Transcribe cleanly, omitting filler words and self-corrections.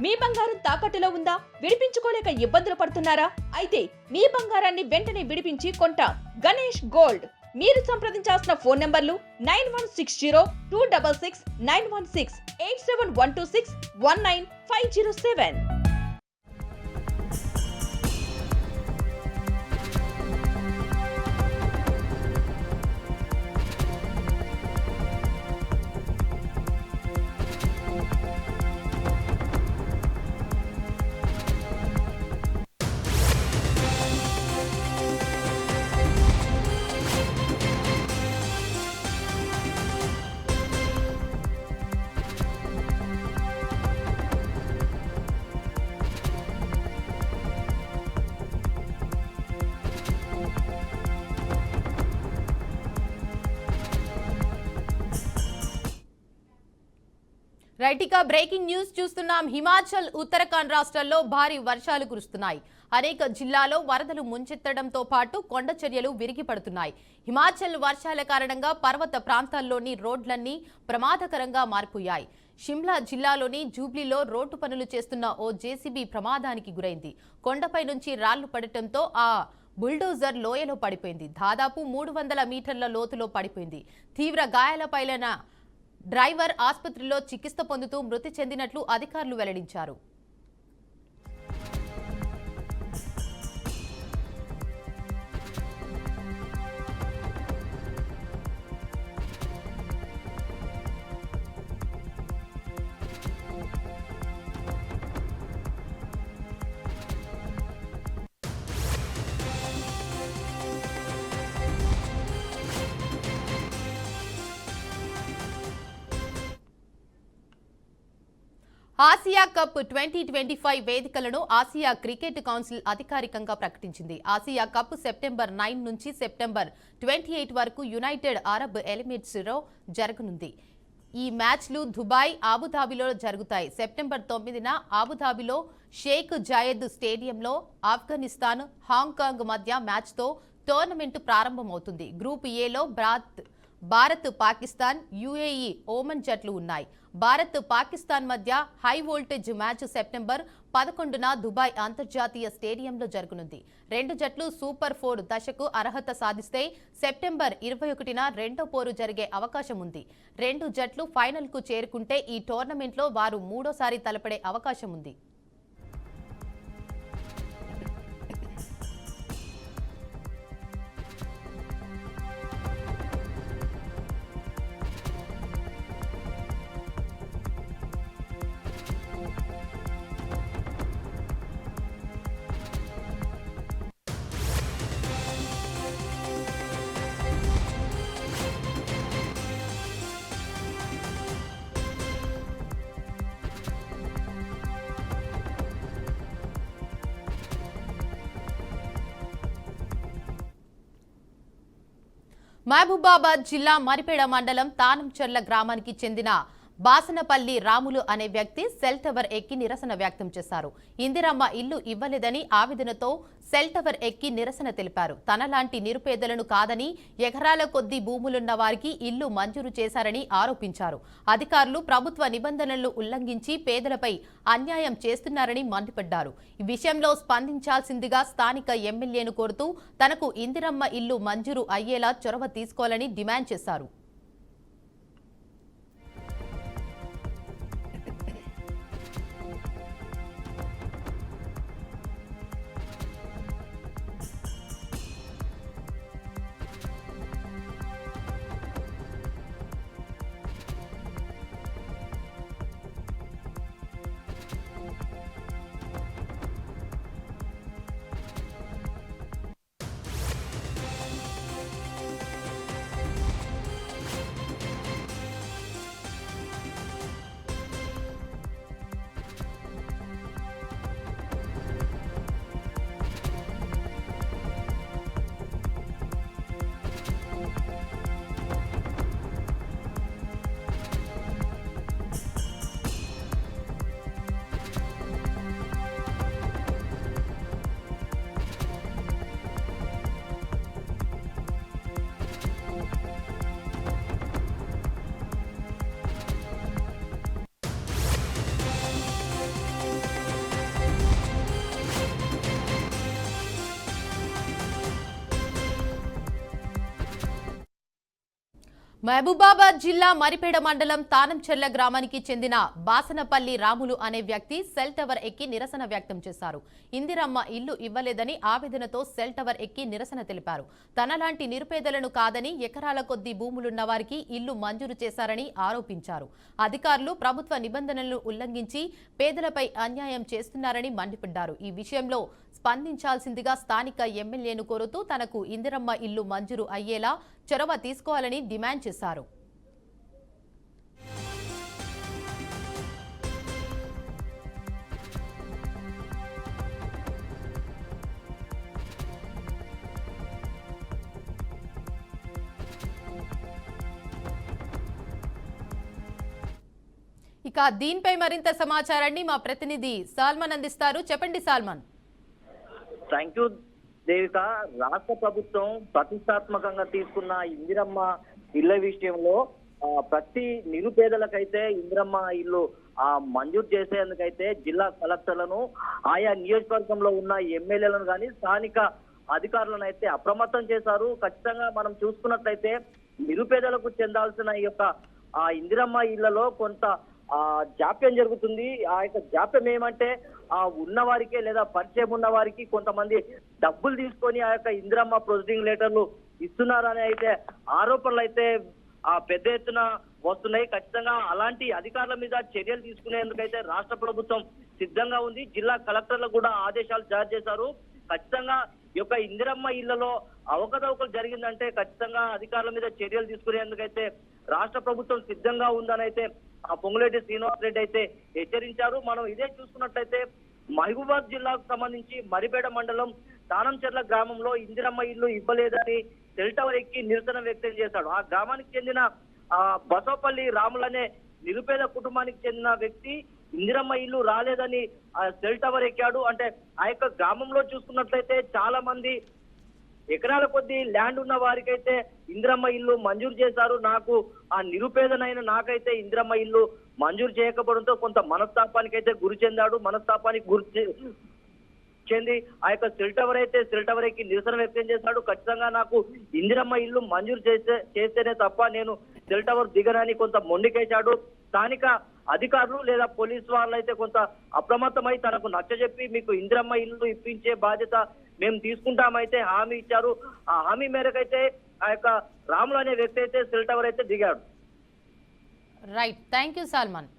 మీ బంగారం తాకట్టులో ఉందా? విడిపించుకోలేక ఇబ్బందులు పడుతున్నారా? అయితే మీ బంగారాన్ని వెంటనే విడిపించి కొంటాం. గణేష్ గోల్డ్. మీరు సంప్రదించాల్సిన ఫోన్ నంబర్లు 9160-266-916, 8712619507. రైట్, ఇక బ్రేకింగ్ న్యూస్ చూస్తున్నాం. హిమాచల్, ఉత్తరాఖండ్ రాష్ట్రాల్లో భారీ వర్షాలు కురుస్తున్నాయి. అనేక జిల్లాలో వరదలు ముంచెత్తడంతో పాటు కొండ చర్యలు విరిగి పడుతున్నాయి. హిమాచల్ వర్షాల కారణంగా పర్వత ప్రాంతాల్లోని రోడ్లన్నీ ప్రమాదకరంగా మారిపోయాయి. షిమ్లా జిల్లాలోని జూబ్లీలో రోడ్డు పనులు చేస్తున్న ఓ జేసీబీ ప్రమాదానికి గురైంది. కొండపై నుంచి రాళ్లు పడటంతో ఆ బుల్డోజర్ లోయలో పడిపోయింది. దాదాపు 300 మీటర్ల లోతులో పడిపోయింది. తీవ్ర గాయాలపైన డ్రైవర్ ఆసుపత్రిలో చికిత్స పొందుతూ మృతి చెందినట్లు అధికారులు వెల్లడించారు. Asia cup 2025 వేదికలను Asia cricket council అధికారికంగా ప్రకటించింది. ఆసియా కప్ సెప్టెంబర్ 9 నుంచి సెప్టెంబర్ 28 వరకు యునైటెడ్ అరబ్ ఎమిరేట్స్లో జరగనుంది. ఈ మ్యాచ్లు దుబాయ్, అబుదాబిలో జరుగుతాయి. సెప్టెంబర్ 9న అబుదాబిలో షేక్ జాయద్ స్టేడియంలో ఆఫ్ఘనిస్తాన్, హాంకాంగ్ మధ్య మ్యాచ్తో టోర్నమెంట్ ప్రారంభమవుతుంది. గ్రూప్ ఏలో భారత్, పాకిస్తాన్, యుఏఈ, ఓమన్ జట్లు ఉన్నాయి. భారత్, పాకిస్తాన్ మధ్య high voltage match September 11న Dubai అంతర్జాతీయ స్టేడియంలో జరగనుంది. రెండు జట్లు సూపర్ 4 దశకు అర్హత సాధిస్తే సెప్టెంబర్ 21న రెండో పోరు జరిగే అవకాశం ఉంది. రెండు జట్లు ఫైనల్కు చేరుకుంటే ఈ టోర్నమెంట్లో వారు మూడోసారి తలపడే అవకాశం ఉంది. మహబూబాబాద్ జిల్లా మరిపేడ మండలం తానంచెర్ల గ్రామానికి చెందిన బాసనపల్లి రాములు అనే వ్యక్తి సెల్ టవర్ ఎక్కి నిరసన వ్యక్తం చేశారు. ఇందిరమ్మ ఇల్లు ఇవ్వలేదని ఆవేదనతో సెల్ టవర్ ఎక్కి నిరసన తెలిపారు. తనలాంటి నిరుపేదలను కాదని ఎకరాల కొద్దీ భూములున్న వారికి ఇల్లు మంజూరు చేశారని ఆరోపించారు. అధికారులు ప్రభుత్వ నిబంధనలను ఉల్లంఘించి పేదలపై అన్యాయం చేస్తున్నారని మండిపడ్డారు. ఈ విషయంలో స్పందించాల్సిందిగా స్థానిక ఎమ్మెల్యేను కోరుతూ తనకు ఇందిరమ్మ ఇల్లు మంజూరు అయ్యేలా చొరవ తీసుకోవాలని డిమాండ్ చేశారు. మహబూబాబాద్ జిల్లా మరిపేడ మండలం తానంచెర్ల గ్రామానికి చెందిన బాసనపల్లి రాములు అనే వ్యక్తి సెల్ టవర్ ఎక్కి నిరసన వ్యక్తం చేశారు. ఇందిరమ్మ ఇల్లు ఇవ్వలేదని ఆవేదనతో సెల్ టవర్ ఎక్కి నిరసన తెలిపారు. తనలాంటి నిరుపేదలను కాదని ఎకరాల కొద్దీ భూములున్న వారికి ఇల్లు మంజూరు చేశారని ఆరోపించారు. అధికారులు ప్రభుత్వ నిబంధనలను ఉల్లంఘించి పేదలపై అన్యాయం చేస్తున్నారని మండిపడ్డారు. ఈ విషయంలో స్పందించాల్సిందిగా స్థానిక ఎమ్మెల్యేను కోరుతూ తనకు ఇందిరమ్మ ఇల్లు మంజూరు అయ్యేలా చొరవ తీసుకోవాలని డిమాండ్ చేశారు. ఇక దీనిపై మరింత సమాచారాన్ని మా ప్రతినిధి సాల్మన్ అందిస్తారు. చెప్పండి సాల్మన్. Thank you Devika. రాష్ట్ర ప్రభుత్వం ప్రతిష్టాత్మకంగా తీసుకున్న ఇందిరమ్మ ఇళ్ల విషయంలో ప్రతి నిరుపేదలకైతే ఇందిరమ్మ ఇల్లు మంజూరు చేసేందుకైతే జిల్లా కలెక్టర్లను, ఆయా నియోజకవర్గంలో ఉన్న ఎమ్మెల్యేలను కానీ స్థానిక అధికారులను అయితే అప్రమత్తం చేశారు. ఖచ్చితంగా మనం చూసుకున్నట్లయితే నిరుపేదలకు చెందాల్సిన ఈ యొక్క ఇందిరమ్మ ఇళ్లలో కొంత జాప్యం జరుగుతుంది. ఆ యొక్క జాప్యం ఏమంటే ఉన్న వారికే లేదా పరిచయం ఉన్న వారికి కొంతమంది డబ్బులు తీసుకొని ఆ యొక్క ఇందిరమ్మ ప్రొసీడింగ్ లెటర్లు ఇస్తున్నారని అయితే ఆరోపణలు అయితే పెద్ద ఎత్తున వస్తున్నాయి. ఖచ్చితంగా అలాంటి అధికారుల మీద చర్యలు తీసుకునేందుకైతే రాష్ట్ర ప్రభుత్వం సిద్ధంగా ఉంది. జిల్లా కలెక్టర్లకు కూడా ఆదేశాలు జారీ చేశారు. ఖచ్చితంగా ఈ యొక్క ఇందిరమ్మ ఇళ్లలో అవకతవకలు జరిగిందంటే ఖచ్చితంగా అధికారుల మీద చర్యలు తీసుకునేందుకైతే రాష్ట్ర ప్రభుత్వం సిద్ధంగా ఉందని అయితే పొంగులేటి శ్రీనివాస్ రెడ్డి అయితే హెచ్చరించారు. మనం ఇదే చూసుకున్నట్లయితే మహబూబాబాద్ జిల్లాకు సంబంధించి మరిపేడ మండలం తానంచెర్ల గ్రామంలో ఇందిరమ్మ ఇల్లు ఇవ్వలేదని సెల్ టవర్ ఎక్కి నిరసన వ్యక్తం చేశాడు. ఆ గ్రామానికి చెందిన బసవపల్లి రాములనే నిరుపేద కుటుంబానికి చెందిన వ్యక్తి ఇందిరమ్మ ఇల్లు రాలేదని సెల్ టవర్ ఎక్కాడు. అంటే ఆ యొక్క గ్రామంలో చూసుకున్నట్లయితే చాలా మంది ఎకరాల కొద్ది ల్యాండ్ ఉన్న వారికైతే ఇందిరమ్మ ఇల్లు మంజూరు చేశారు. నాకు ఆ నిరుపేదనైన నాకైతే ఇందిరమ్మ ఇల్లు మంజూరు చేయకపోవడంతో కొంత మనస్తాపానికి అయితే గురి చెందాడు. మనస్తాపానికి గురి చెంది ఆ యొక్క సెల్ టవర్ ఎక్కి నిరసన వ్యక్తం చేశాడు. ఖచ్చితంగా నాకు ఇందిరమ్మ ఇల్లు మంజూరు చేస్తేనే తప్ప నేను సెల్ టవర్ దిగనని కొంత మొండికేశాడు. స్థానిక అధికారులు లేదా పోలీసు వాళ్ళు అయితే కొంత అప్రమత్తమై తనకు నచ్చజెప్పి మీకు ఇందిరమ్మ ఇల్లు ఇప్పించే బాధ్యత మేము తీసుకుంటామైతే హామీ ఇచ్చారు. ఆ హామీ మేరకైతే ఆ యొక్క రాములు అనే వ్యక్తి అయితే సెల్ టవర్ అయితే దిగాడు. Right, thank you salmon.